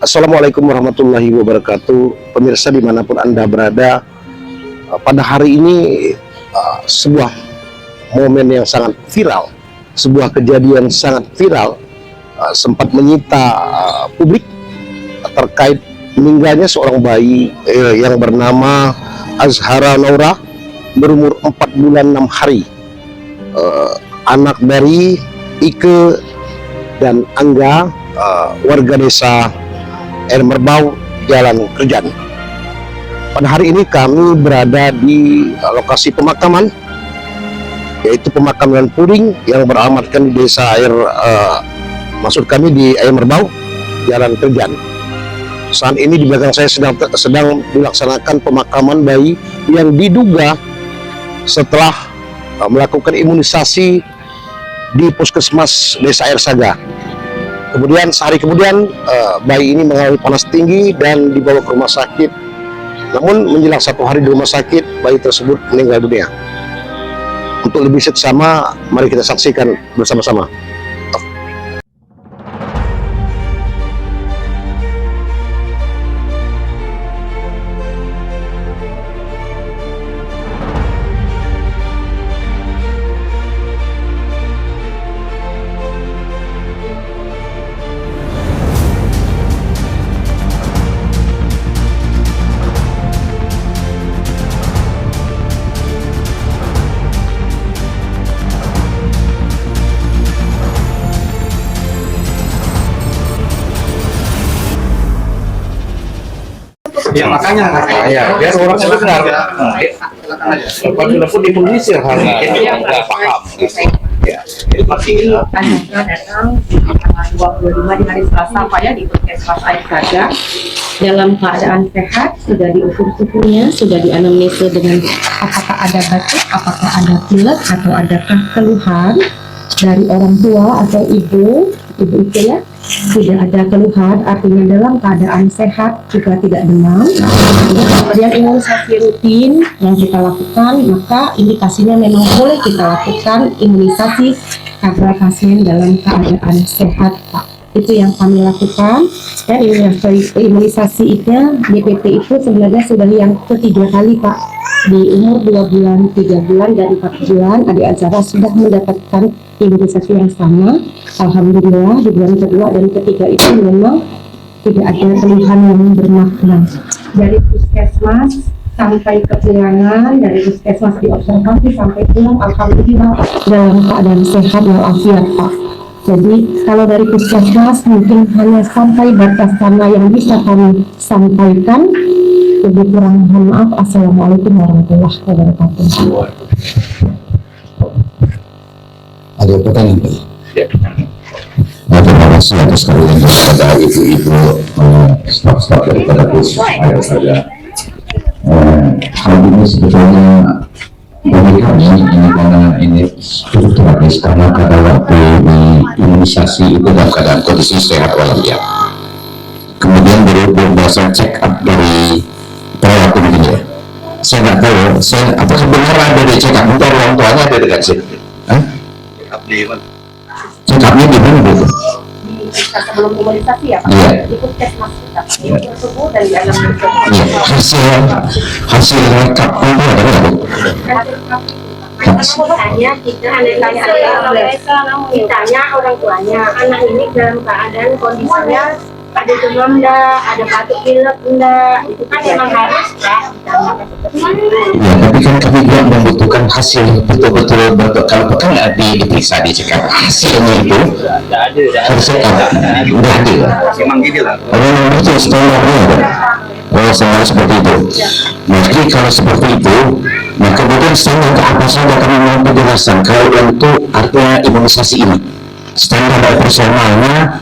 Assalamualaikum warahmatullahi wabarakatuh. Pemirsa dimanapun Anda berada, pada hari ini sebuah momen yang sangat viral, sebuah kejadian sangat viral sempat menyita publik terkait meninggalnya seorang bayi yang bernama Azhara Naura berumur 4 bulan 6 hari, anak dari Ike dan Angga, warga desa Air Merbau, Jalan Kerjan. Pada hari ini kami berada di lokasi pemakaman, yaitu pemakaman Puring yang beralamatkan di desa maksud kami di Air Merbau, Jalan Kerjan. Saat ini di belakang saya sedang dilaksanakan pemakaman bayi yang diduga setelah melakukan imunisasi di puskesmas desa Air Saga. Kemudian sehari kemudian bayi ini mengalami panas tinggi dan dibawa ke rumah sakit. Namun menjelang 1 hari di rumah sakit, bayi tersebut meninggal dunia. Untuk lebih seksama, mari kita saksikan bersama-sama. Ya makanya biar orang dengar. Apabila pun dipublisir hal ini nggak paham. Ya. Anaknya datang tanggal 25 di hari Selasa Pak ya di Puskesmas Air Saga dalam keadaan sehat, sudah diukur suhunya, sudah dianamnesa dengan apakah ada batuk, apakah ada pilek atau adakah keluhan dari orang tua atau ibu itu ya. Tidak ada keluhan, artinya dalam keadaan sehat, juga tidak demam. Kemudian imunisasi rutin yang kita lakukan, maka indikasinya memang boleh kita lakukan imunisasi agar pasien dalam keadaan sehat, Pak. Itu yang kami lakukan. Dan imunisasi itu, DPT itu sebenarnya sudah yang ketiga kali, Pak. Di umur 2 bulan, 3 bulan, dan 4 bulan, adik Azhara sudah mendapatkan imunisasi yang sama. Alhamdulillah di bulan kedua dan ketiga itu memang tidak ada keluhan yang bermakna. Dari puskesmas sampai ke pulangan, dari puskesmas diobservasi sampai pulang, alhamdulillah dalam keadaan sehat walafiat, Pak. Jadi kalau dari puskesmas mungkin hanya sampai batas sana yang bisa kami sampaikan. Lebih kurang mohon maaf. Assalamualaikum warahmatullahi wabarakatuh. Ada pertanyaan Pak? Ya. Terima kasih atas kalian kepada ibu-ibu staf-staf daripada Air Saga. Hal ini sebetulnya bagi kami ini karena ini cukup tragis karena pada waktu di imunisasi itu dalam keadaan kondisi sehat walafiat. Kemudian berdasarkan check up dari perawat begini ya. Saya nggak tahu, apa sebenarnya ada di check up untuk orang tuanya ada dekat sini? Check up-nya di mana bu? Sebelum imunisasi ya Pak? Iya. Di puskesmas kita. Di subuh dan di dalam Iya. Hasil rekap itu ada nggak bu? Ditanya orang tuanya, anak ini dalam keadaan kondisinya ada demam enggak, ada batuk pilek enggak, itu kan memang harus Pak ditanyakan seperti itu. Ya, tapi kan kami juga membutuhkan hasil betul-betul kalau pekan nggak diperiksa dicekap hasilnya itu harusnya udah adil. Kalau itu standarnya ada. Kalau standar seperti itu. Nah, jadi kalau seperti itu, nah kemudian standar apa saja kami mau penjelasan kalau untuk artinya imunisasi ini standar operasionalnya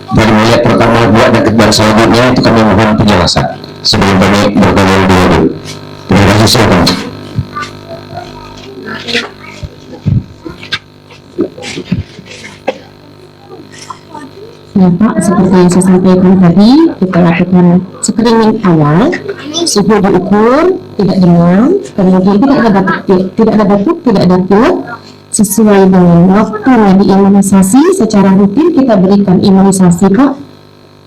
dari mulai pertama, 2, dan kedua selanjutnya itu kami mohon penjelasan sebelum kami bertanya lebih lanjut. Terima kasih, silakan. Ya Pak, seperti yang saya sampaikan tadi, kita lakukan screening awal, suhu diukur, tidak demam, kemudian tidak ada batuk, tidak ada pilek, sesuai dengan waktu diimunisasi secara rutin kita berikan imunisasi Pak.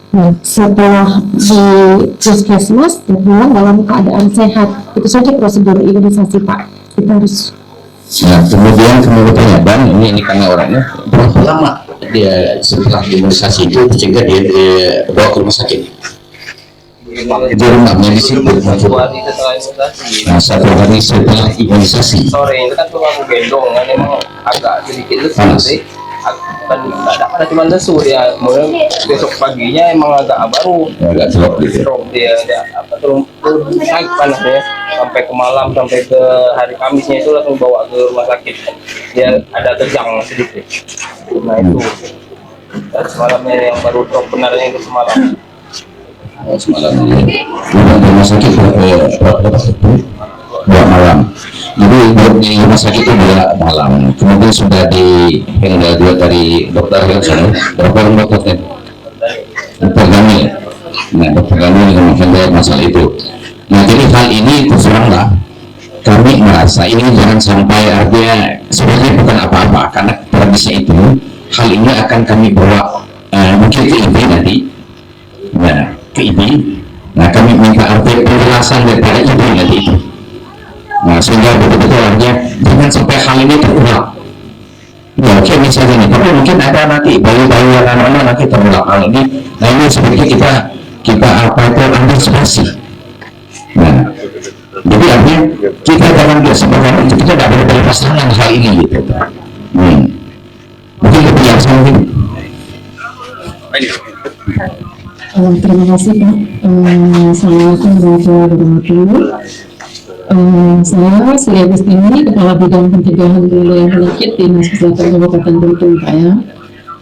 Nah, setelah di puskesmas terpulang dalam keadaan sehat, itu saja prosedur imunisasi Pak. Kita harus. Nah, kemudian tanya Bang, ini karena orangnya berapa lama dia setelah imunisasi itu sehingga dia bawa ke rumah sakit? Di rumah medis itu. Nah, 1 hari setelah imunisasi. Sore itu kan tuh aku gendong kan emang agak sedikit lesu sih. Kan nggak ada cuma lesu dia. Kemudian besok paginya emang agak baru Agak drop gitu. drop dia apa turun naik panasnya sampai ke malam, sampai ke hari Kamisnya itu langsung bawa ke rumah sakit. Dia ada kejang sedikit. Nah itu. Dan semalamnya yang baru drop benarnya itu semalam. Semalam ini rumah sakit berapa 2 malam. Jadi di rumah sakit itu 2 malam. Kemudian sudah dihandle juga dari dokter yang sana. Berapa orang dokternya? Dokter Gamil. Nah, dokter Gamil yang menghandle masalah itu. Nah, jadi hal ini terus teranglah kami merasa ini jangan sampai artinya sebenarnya bukan apa-apa, karena pada masa itu hal ini akan kami bawa mungkin ke IB nanti. Nah, ke IB. Nah, kami minta arti penjelasan daripada IB nanti itu. Nah, sehingga betul-betul artinya jangan sampai hal ini terulang. Ya, oke, misalnya nih, tapi mungkin ada nanti bayi-bayi yang anak-anak nanti terulang hal ini. Nah, ini sebenarnya kita apa itu antisipasi. Nah, jadi artinya kita dalam kesempatan itu kita tidak boleh berlepas tangan hal ini gitu. Mungkin kebiasaan mungkin. Terima kasih Pak. Assalamualaikum warahmatullahi wabarakatuh. Saya Sri Agustini, Kepala Bidang Pencegahan Wilayah Penyakit Dinas Kesehatan Kabupaten Belitung Pak ya.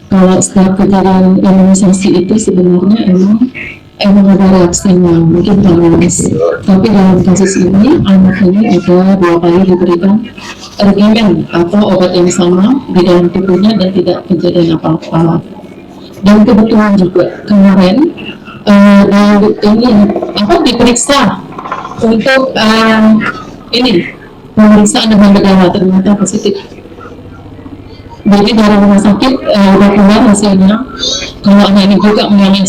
Kalau setiap kejadian imunisasi itu sebenarnya emang ada reaksinya, mungkin panas. Tapi dalam kasus ini anak ini ada 2 kali diberikan regimen atau obat yang sama di dalam tubuhnya dan tidak kejadian apa-apa. Dan kebetulan juga kemarin diperiksa untuk pemeriksaan demam berdarah ternyata positif. Jadi dari rumah sakit udah keluar hasilnya kalau anak ini juga mengalami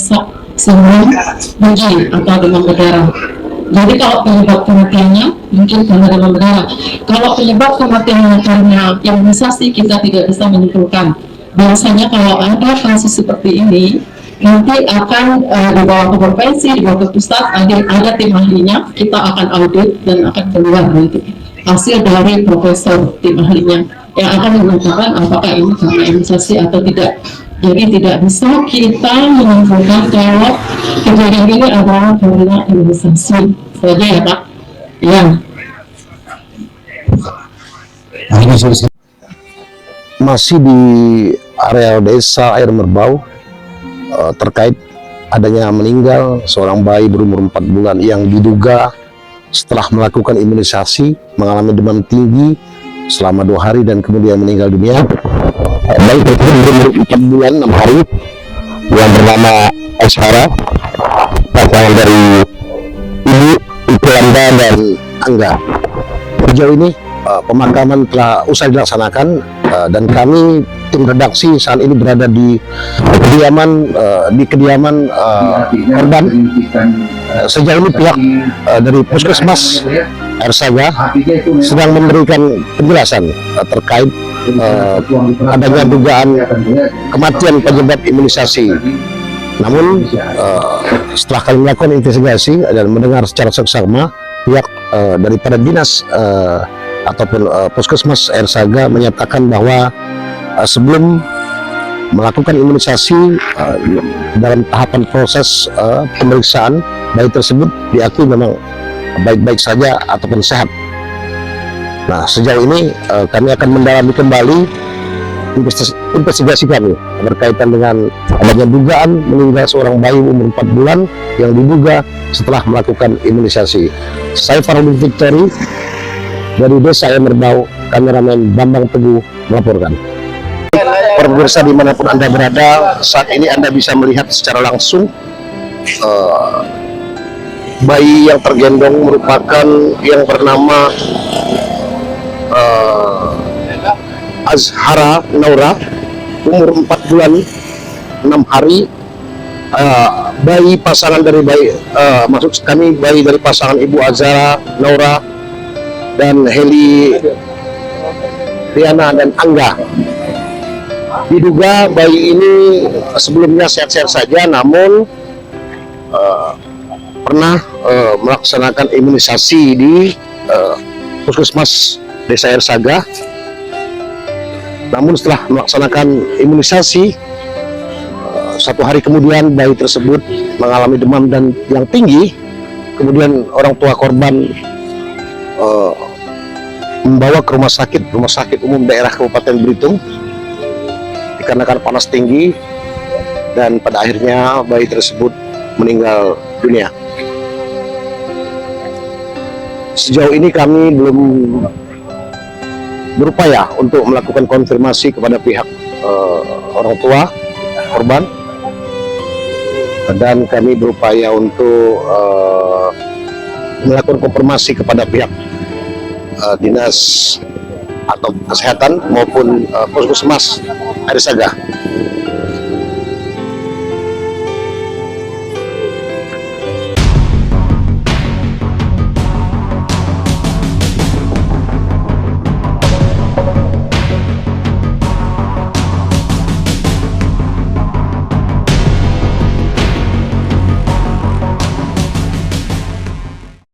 semua biji atau demam berdarah. Jadi kalau penyebab kematiannya mungkin karena demam berdarah. Kalau penyebab kematiannya karena imunisasi kita tidak bisa menyimpulkan. Biasanya kalau ada kasus seperti ini nanti akan dibawa ke provinsi, dibawa ke pusat, ada tim ahlinya, kita akan audit dan akan keluar gitu hasil dari profesor tim ahlinya yang akan mengatakan apakah ini karena imunisasi atau tidak. Jadi tidak bisa kita menyimpulkan kalau kejadian ini adalah karena imunisasi saja ya Pak. Ya. Masih di area desa Air Merbau terkait adanya meninggal seorang bayi berumur 4 bulan yang diduga setelah melakukan imunisasi mengalami demam tinggi selama 2 hari dan kemudian meninggal dunia. Bayi tersebut berumur 4 bulan 6 hari yang bernama Ashara, pasangan dari Ibu Ikulanda dan Angga. Sejauh ini pemakaman telah usai dilaksanakan dan kami tim redaksi saat ini berada di kediaman korban. Sejauh ini pihak dari Puskesmas Ersaga sedang memberikan penjelasan terkait adanya dugaan kematian penyebab imunisasi. Namun setelah kami melakukan investigasi dan mendengar secara seksama, pihak daripada dinas ataupun Puskesmas Ersaga menyatakan bahwa sebelum melakukan imunisasi dalam tahapan proses pemeriksaan bayi tersebut diakui memang baik-baik saja ataupun sehat. Nah, sejauh ini kami akan mendalami kembali investigasi kami berkaitan dengan adanya dugaan meninggal seorang bayi umur 4 bulan yang diduga setelah melakukan imunisasi. Saya Farudin Victory dari Desa Air Merbau, kameramen Bambang Teguh melaporkan. Pemirsa dimanapun Anda berada, saat ini Anda bisa melihat secara langsung bayi yang tergendong merupakan yang bernama Azhara Naura, umur 4 bulan 6 hari bayi pasangan dari maksud kami bayi dari pasangan Ibu Azara Naura dan Heli Riana dan Angga. Diduga bayi ini sebelumnya sehat-sehat saja, namun pernah melaksanakan imunisasi di Puskesmas Desa Air Saga. Namun setelah melaksanakan imunisasi, 1 hari kemudian bayi tersebut mengalami demam dan yang tinggi. Kemudian orang tua korban membawa ke rumah sakit umum daerah Kabupaten Belitung dikarenakan panas tinggi, dan pada akhirnya bayi tersebut meninggal dunia. Sejauh ini kami belum berupaya untuk melakukan konfirmasi kepada pihak orang tua korban, dan kami berupaya untuk melakukan konfirmasi kepada pihak dinas atau kesehatan maupun Puskesmas Air Saga